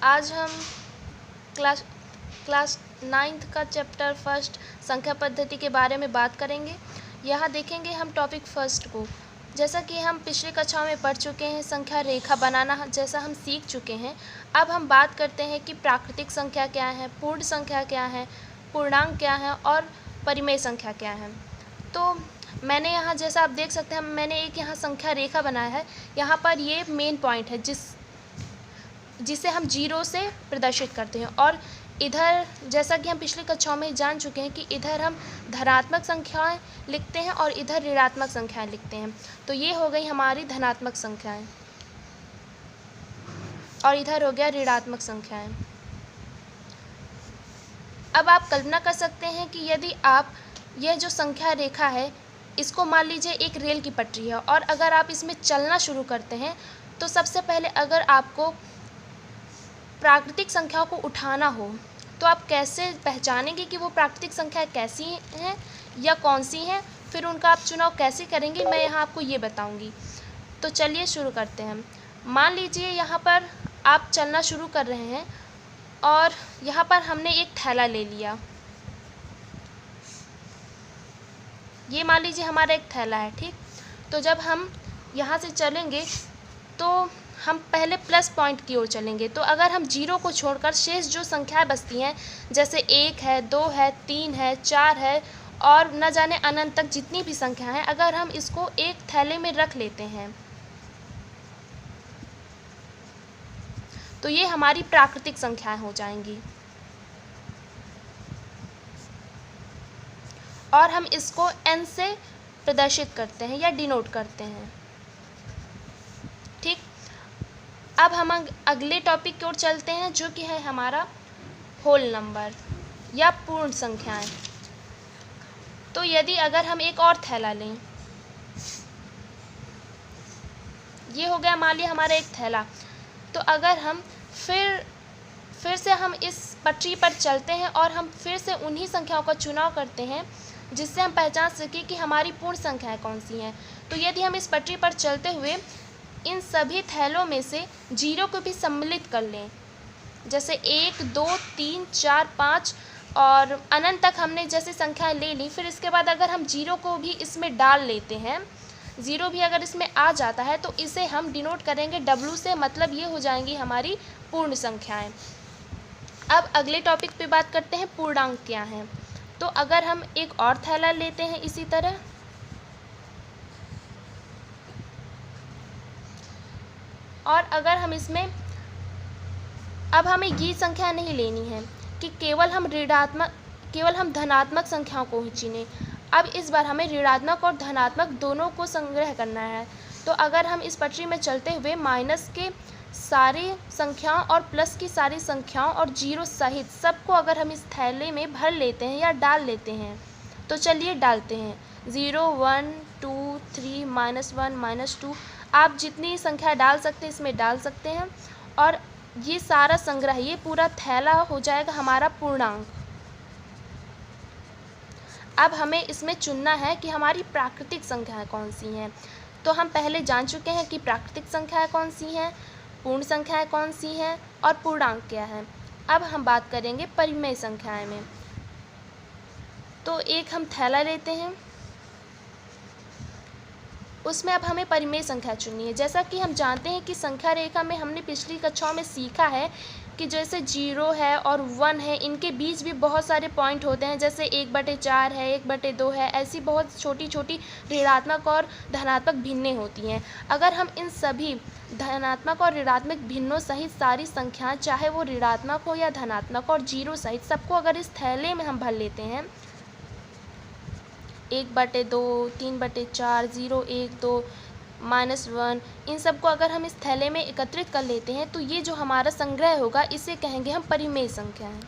आज हम class class 9th का चैप्टर फर्स्ट संख्या पद्धति के बारे में बात करेंगे। यहाँ देखेंगे हम टॉपिक फर्स्ट को। जैसा कि हम पिछली कक्षाओं में पढ़ चुके हैं, संख्या रेखा बनाना जैसा हम सीख चुके हैं। अब हम बात करते हैं कि प्राकृतिक संख्या क्या है, पूर्ण संख्या क्या है, पूर्णांक क्या है और परिमेय संख्या क्या है। तो मैंने यहाँ जैसा आप देख सकते हैं, मैंने एक यहाँ संख्या रेखा बनाया है। यहाँ पर ये मेन पॉइंट है जिसे हम जीरो से प्रदर्शित करते हैं, और इधर जैसा कि हम पिछली कक्षाओं में जान चुके हैं कि इधर हम धनात्मक संख्याएं लिखते हैं और इधर ऋणात्मक संख्याएं लिखते हैं। तो ये हो गई हमारी धनात्मक संख्याएं और इधर हो गया ऋणात्मक संख्याएं। अब आप कल्पना कर सकते हैं कि यदि आप यह जो संख्या रेखा है इसको मान लीजिए एक रेल की पटरी है, और अगर आप इसमें चलना शुरू करते हैं तो सबसे पहले अगर आपको प्राकृतिक संख्याओं को उठाना हो तो आप कैसे पहचानेंगे कि वो प्राकृतिक संख्या कैसी हैं या कौन सी हैं, फिर उनका आप चुनाव कैसे करेंगे, मैं यहाँ आपको ये बताऊँगी। तो चलिए शुरू करते हैं। मान लीजिए यहाँ पर आप चलना शुरू कर रहे हैं और यहाँ पर हमने एक थैला ले लिया। ये मान लीजिए हमारा एक थैला है, ठीक। तो जब हम यहाँ से चलेंगे तो हम पहले प्लस पॉइंट की ओर चलेंगे। तो अगर हम जीरो को छोड़कर शेष जो संख्याएं बचती हैं, जैसे 1 है, 2 है, 3 है, 4 है और न जाने अनंत तक जितनी भी संख्या हैं, अगर हम इसको एक थैले में रख लेते हैं तो ये हमारी प्राकृतिक संख्याएं हो जाएंगी। और हम इसको n से प्रदर्शित करते हैं या डिनोट करते हैं, ठीक। अब हम अगले टॉपिक की ओर चलते हैं, जो कि है हमारा होल नंबर या पूर्ण संख्याएं। तो यदि अगर हम एक और थैला लें, ये हो गया मान लिया हमारा एक थैला। तो अगर हम फिर से हम इस पटरी पर चलते हैं और हम फिर से उन्हीं संख्याओं का चुनाव करते हैं जिससे हम पहचान सकें कि हमारी पूर्ण संख्याएं कौन सी हैं। तो यदि हम इस पटरी पर चलते हुए इन सभी थैलों में से जीरो को भी सम्मिलित कर लें, जैसे 1, 2, 3, 4, 5 और अनंत तक हमने जैसे संख्याएं ले ली, फिर इसके बाद अगर हम जीरो को भी इसमें डाल लेते हैं, ज़ीरो भी अगर इसमें आ जाता है तो इसे हम डिनोट करेंगे W से, मतलब ये हो जाएंगी हमारी पूर्ण संख्याएं। अब अगले टॉपिक पे बात करते हैं पूर्णांक क्या हैं। तो अगर हम एक और थैला लेते हैं इसी तरह, और अगर हम इसमें, अब हमें ये संख्या नहीं लेनी है कि केवल हम धनात्मक संख्याओं को ही चुनें। अब इस बार हमें ऋणात्मक और धनात्मक दोनों को संग्रह करना है। तो अगर हम इस पटरी में चलते हुए माइनस के सारी संख्याओं और प्लस की सारी संख्याओं और जीरो सहित सबको अगर हम इस थैले में भर लेते हैं या डाल लेते हैं, तो चलिए डालते हैं। 0, 1, 2, 3, -1, -2, आप जितनी संख्या डाल सकते हैं इसमें डाल सकते हैं, और ये सारा संग्रह, ये पूरा थैला हो जाएगा हमारा पूर्णांक। अब हमें इसमें चुनना है कि हमारी प्राकृतिक संख्याएं कौन सी हैं। तो हम पहले जान चुके हैं कि प्राकृतिक संख्याएं कौन सी हैं, पूर्ण संख्याएं कौन सी हैं और पूर्णांक क्या है। अब हम बात करेंगे परिमेय संख्याएं में। तो एक हम थैला लेते हैं, उसमें अब हमें परिमेय संख्या चुननी है। जैसा कि हम जानते हैं कि संख्या रेखा में हमने पिछली कक्षाओं में सीखा है कि जैसे 0 है और 1 है, इनके बीच भी बहुत सारे पॉइंट होते हैं, जैसे 1/4 है, 1/2 है, ऐसी बहुत छोटी छोटी ऋणात्मक और धनात्मक भिन्नें होती हैं। अगर हम इन सभी धनात्मक और ऋणात्मक भिन्नों सहित सारी संख्याएं, चाहे वो ऋणात्मक हो या धनात्मक, और जीरो सहित सबको अगर इस थैले में हम भर लेते हैं, 1/2, 3/4, 0, 1, 2, -1, इन सबको अगर हम इस थैले में एकत्रित कर लेते हैं तो ये जो हमारा संग्रह होगा इसे कहेंगे हम परिमेय संख्याएं।